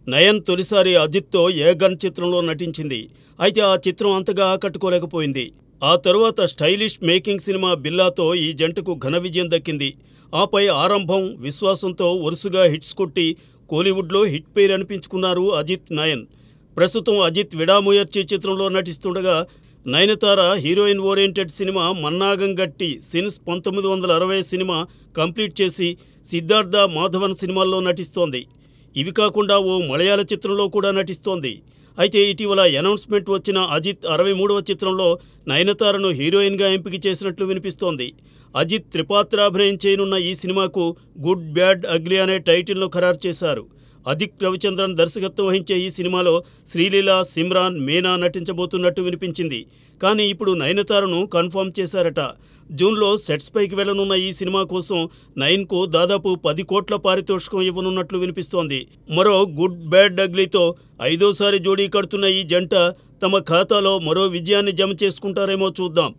నయన్ తొలిసారి అజిత్తో ఏ గన్ చిత్రంలో నటించింది. అయితే ఆ చిత్రం అంతగా ఆకట్టుకోలేకపోయింది. ఆ తరువాత స్టైలిష్ మేకింగ్ సినిమా బిల్లాతో ఈ జంటకు ఘన విజయం దక్కింది. ఆపై ఆరంభం, విశ్వాసంతో వరుసగా హిట్స్ కొట్టి కోలీవుడ్లో హిట్ పేరు అనిపించుకున్నారు అజిత్, నయన్. ప్రస్తుతం అజిత్ విడాముయర్చి చిత్రంలో నటిస్తుండగా నయనతార హీరోయిన్ ఓరియంటెడ్ సినిమా మన్నాగం గట్టి సిన్స్ 1960 సినిమా కంప్లీట్ చేసి సిద్ధార్థ, మాధవన్ సినిమాల్లో నటిస్తోంది. ఇవి కాకుండా ఓ మలయాళ చిత్రంలో కూడా నటిస్తోంది. అయితే ఇటీవల అనౌన్స్మెంట్ వచ్చిన అజిత్ 63వ చిత్రంలో నయనతారను హీరోయిన్గా ఎంపిక చేసినట్లు వినిపిస్తోంది. అజిత్ త్రిపాత్రాభినయం చేయనున్న ఈ సినిమాకు గుడ్ బ్యాడ్ అగ్లీ అనే టైటిల్ను ఖరారు చేశారు. అదిక్ రవిచంద్రన్ దర్శకత్వం వహించే ఈ సినిమాలో శ్రీలీల, సిమ్రాన్, మీనా నటించబోతున్నట్టు వినిపించింది. కానీ ఇప్పుడు నయనతారను కన్ఫర్మ్ చేశారట. జూన్లో సెట్స్ పైకి వెళ్లనున్న ఈ సినిమా కోసం నయన్కు దాదాపు 10 కోట్ల పారితోషికం ఇవ్వనున్నట్లు వినిపిస్తోంది. మరో గుడ్ బ్యాడ్ అగ్లీతో 5వ సారి జోడీ కడుతున్న ఈ జంట తమ ఖాతాలో మరో విజయాన్ని జమ చేసుకుంటారేమో చూద్దాం.